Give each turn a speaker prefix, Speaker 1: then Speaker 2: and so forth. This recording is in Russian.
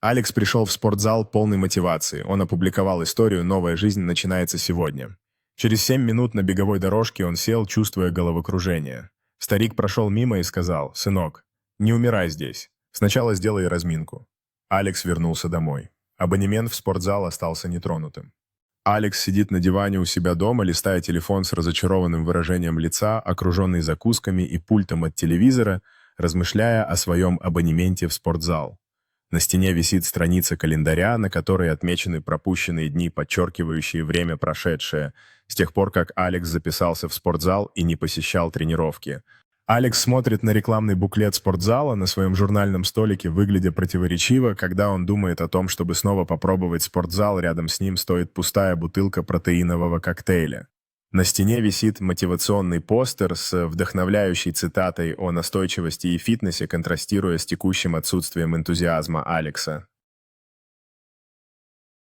Speaker 1: Алекс пришел в спортзал полный мотивации. Он опубликовал историю «Новая жизнь начинается сегодня». Через 7 минут на беговой дорожке он сел, чувствуя головокружение. Старик прошел мимо и сказал: «Сынок, не умирай здесь. Сначала сделай разминку». Алекс вернулся домой. Абонемент в спортзал остался нетронутым. Алекс сидит на диване у себя дома, листая телефон с разочарованным выражением лица, окруженный закусками и пультом от телевизора, размышляя о своем абонементе в спортзал. На стене висит страница календаря, на которой отмечены пропущенные дни, подчеркивающие время прошедшее, с тех пор, как Алекс записался в спортзал и не посещал тренировки. Алекс смотрит на рекламный буклет спортзала на своем журнальном столике, выглядя противоречиво. Когда он думает о том, чтобы снова попробовать спортзал, рядом с ним стоит пустая бутылка протеинового коктейля. На стене висит мотивационный постер с вдохновляющей цитатой о настойчивости и фитнесе, контрастируя с текущим отсутствием энтузиазма Алекса.